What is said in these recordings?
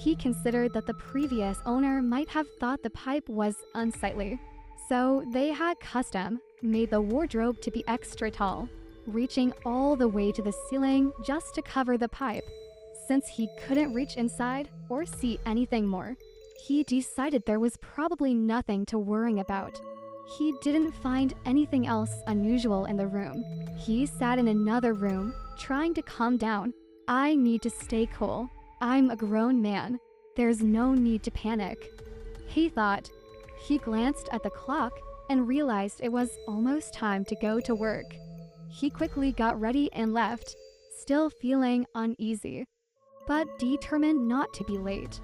He considered that the previous owner might have thought the pipe was unsightly. So they had custom made the wardrobe to be extra tall, reaching all the way to the ceiling just to cover the pipe. Since he couldn't reach inside or see anything more, he decided there was probably nothing to worry about. He didn't find anything else unusual in the room. He sat in another room, trying to calm down. I need to stay cool. I'm a grown man. There's no need to panic, he thought. He glanced at the clock and realized it was almost time to go to work. He quickly got ready and left, still feeling uneasy, but determined not to be late.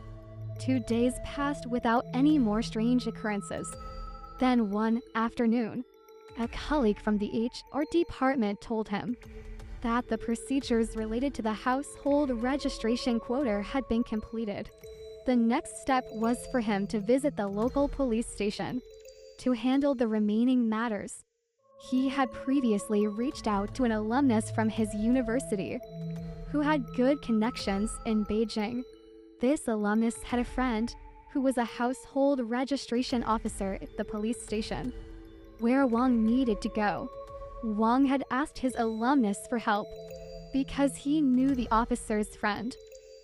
2 days passed without any more strange occurrences. Then one afternoon, a colleague from the HR department told him that the procedures related to the household registration quota had been completed. The next step was for him to visit the local police station to handle the remaining matters. He had previously reached out to an alumnus from his university who had good connections in Beijing. This alumnus had a friend who was a household registration officer at the police station, where Wang needed to go. Wang had asked his alumnus for help because he knew the officer's friend.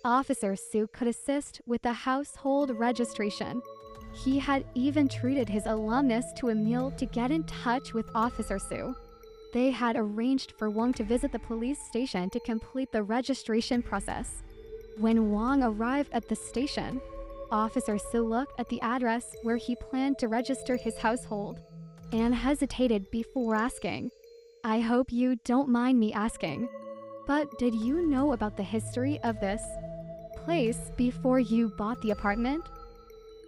Officer Su could assist with the household registration. He had even treated his alumnus to a meal to get in touch with Officer Su. They had arranged for Wang to visit the police station to complete the registration process. When Wang arrived at the station, Officer Su looked at the address where he planned to register his household and hesitated before asking, "I hope you don't mind me asking, but did you know about the history of this place before you bought the apartment?"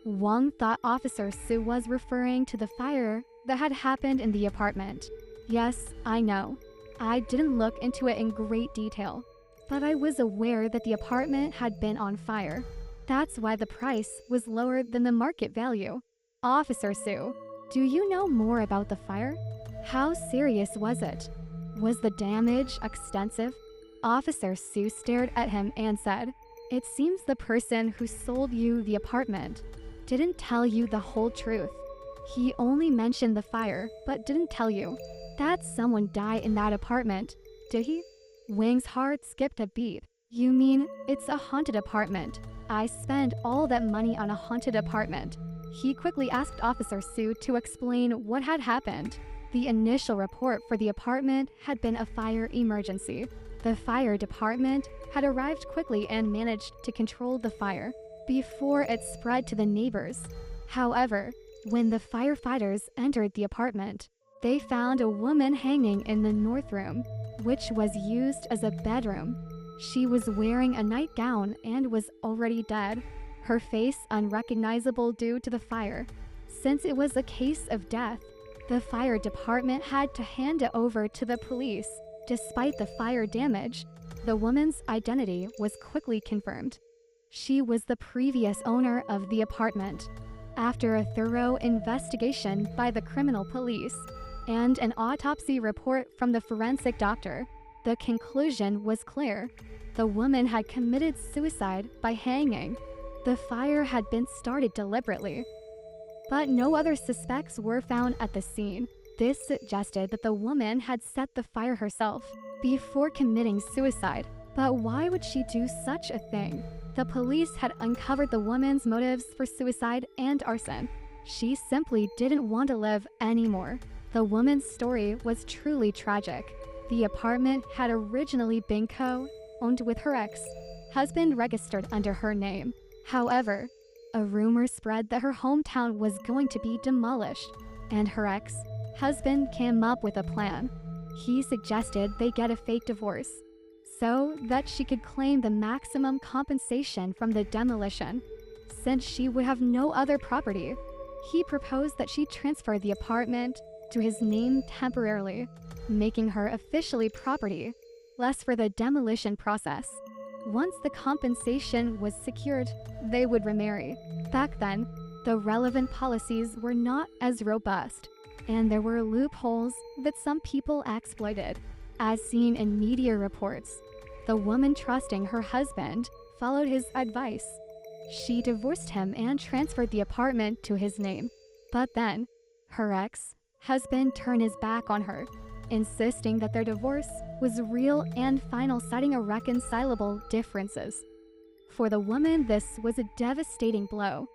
Wang thought Officer Su was referring to the fire that had happened in the apartment. "Yes, I know. I didn't look into it in great detail, but I was aware that the apartment had been on fire. That's why the price was lower than the market value." "Officer Su, do you know more about the fire? How serious was it? Was the damage extensive?" Officer Su stared at him and said, "It seems the person who sold you the apartment didn't tell you the whole truth. He only mentioned the fire, but didn't tell you that someone died in that apartment, did he?" Wang's heart skipped a beat. "You mean it's a haunted apartment? I spent all that money on a haunted apartment." He quickly asked Officer Su to explain what had happened. The initial report for the apartment had been a fire emergency. The fire department had arrived quickly and managed to control the fire before it spread to the neighbors. However, when the firefighters entered the apartment, they found a woman hanging in the north room, which was used as a bedroom. She was wearing a nightgown and was already dead, her face unrecognizable due to the fire. Since it was a case of death, the fire department had to hand it over to the police. Despite the fire damage, the woman's identity was quickly confirmed. She was the previous owner of the apartment. After a thorough investigation by the criminal police and an autopsy report from the forensic doctor, the conclusion was clear. The woman had committed suicide by hanging. The fire had been started deliberately, but no other suspects were found at the scene. This suggested that the woman had set the fire herself before committing suicide. But why would she do such a thing? The police had uncovered the woman's motives for suicide and arson. She simply didn't want to live anymore. The woman's story was truly tragic. The apartment had originally been co-owned with her ex-husband, registered under her name. However, a rumor spread that her hometown was going to be demolished, and her ex-husband came up with a plan. He suggested they get a fake divorce so that she could claim the maximum compensation from the demolition, since she would have no other property. He proposed that she transfer the apartment to his name temporarily, making her officially property, less for the demolition process. Once the compensation was secured, they would remarry. Back then, the relevant policies were not as robust, and there were loopholes that some people exploited. As seen in media reports, the woman, trusting her husband, followed his advice. She divorced him and transferred the apartment to his name. But then, her ex-husband turned his back on her, insisting that their divorce was real and final, citing irreconcilable differences. For the woman, this was a devastating blow.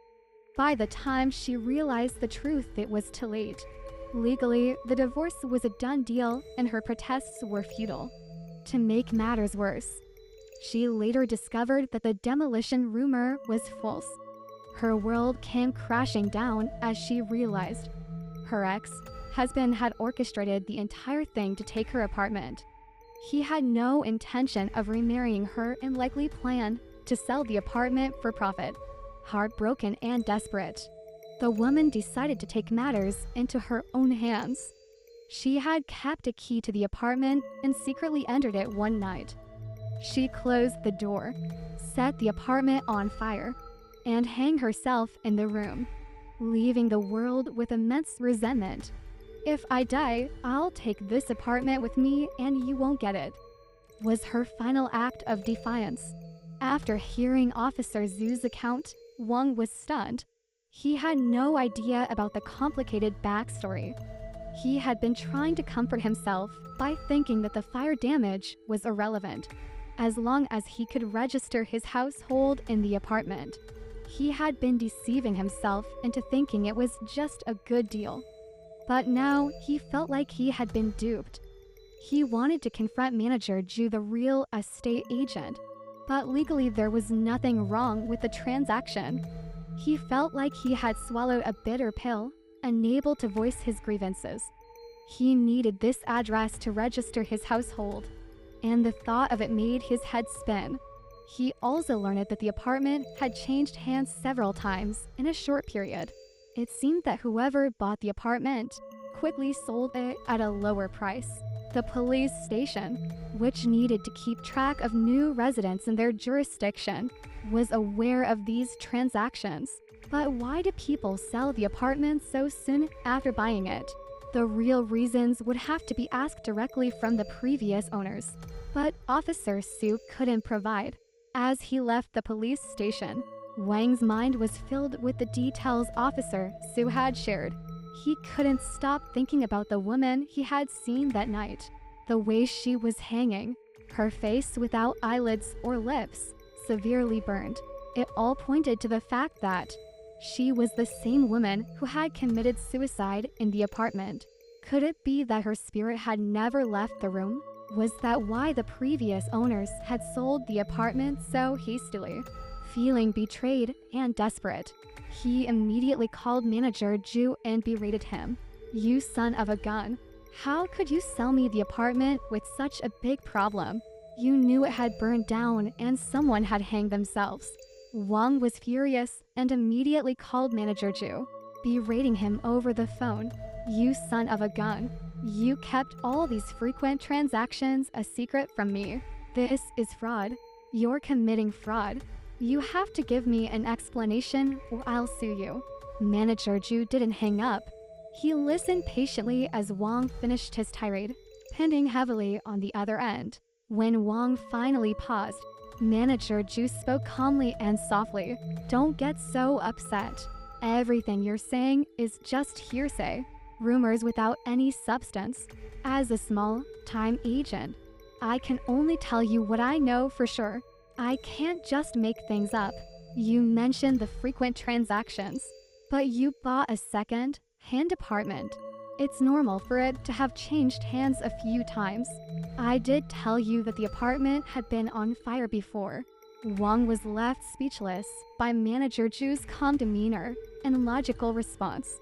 By the time she realized the truth, it was too late. Legally, the divorce was a done deal and her protests were futile. To make matters worse, she later discovered that the demolition rumor was false. Her world came crashing down as she realized her ex-husband had orchestrated the entire thing to take her apartment. He had no intention of remarrying her and likely planned to sell the apartment for profit. Heartbroken and desperate, the woman decided to take matters into her own hands. She had kept a key to the apartment and secretly entered it one night. She closed the door, set the apartment on fire, and hanged herself in the room, leaving the world with immense resentment. "If I die, I'll take this apartment with me and you won't get it," was her final act of defiance. After hearing Officer Zhu's account, Wang was stunned. He had no idea about the complicated backstory. He had been trying to comfort himself by thinking that the fire damage was irrelevant, as long as he could register his household in the apartment. He had been deceiving himself into thinking it was just a good deal. But now he felt like he had been duped. He wanted to confront Manager Zhu, the real estate agent, but legally there was nothing wrong with the transaction. He felt like he had swallowed a bitter pill, unable to voice his grievances. He needed this address to register his household, and the thought of it made his head spin. He also learned that the apartment had changed hands several times in a short period. It seemed that whoever bought the apartment quickly sold it at a lower price. The police station, which needed to keep track of new residents in their jurisdiction, was aware of these transactions. But why do people sell the apartment so soon after buying it? The real reasons would have to be asked directly from the previous owners. But Officer Su couldn't provide. As he left the police station, Wang's mind was filled with the details Officer Su had shared. He couldn't stop thinking about the woman he had seen that night. The way she was hanging, her face without eyelids or lips, severely burned. It all pointed to the fact that she was the same woman who had committed suicide in the apartment. Could it be that her spirit had never left the room? Was that why the previous owners had sold the apartment so hastily? Feeling betrayed and desperate, he immediately called Manager Zhu and berated him. "You son of a gun. How could you sell me the apartment with such a big problem? You knew it had burned down and someone had hanged themselves." Wang was furious and immediately called Manager Zhu, berating him over the phone. "You son of a gun. You kept all these frequent transactions a secret from me. This is fraud. You're committing fraud. You have to give me an explanation or I'll sue you." Manager Zhu didn't hang up. He listened patiently as Wang finished his tirade, pending heavily on the other end. When Wang finally paused, Manager Zhu spoke calmly and softly. "Don't get so upset. Everything you're saying is just hearsay, rumors without any substance. As a small-time agent, I can only tell you what I know for sure. I can't just make things up. You mentioned the frequent transactions, but you bought a second-hand apartment. It's normal for it to have changed hands a few times. I did tell you that the apartment had been on fire before." Wang was left speechless by Manager Zhu's calm demeanor and logical response.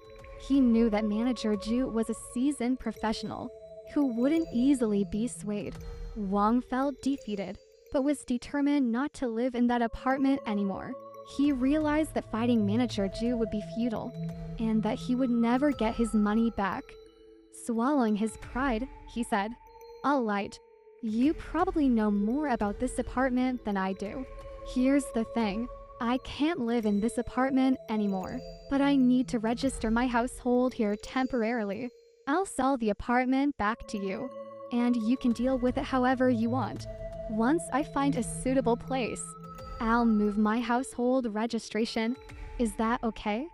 He knew that Manager Zhu was a seasoned professional who wouldn't easily be swayed. Wang felt defeated, but was determined not to live in that apartment anymore. He realized that fighting Manager Zhu would be futile, and that he would never get his money back. Swallowing his pride, he said, "All right, you probably know more about this apartment than I do. Here's the thing, I can't live in this apartment anymore, but I need to register my household here temporarily. I'll sell the apartment back to you, and you can deal with it however you want, once I find a suitable place." I'll move my household registration. Is that okay?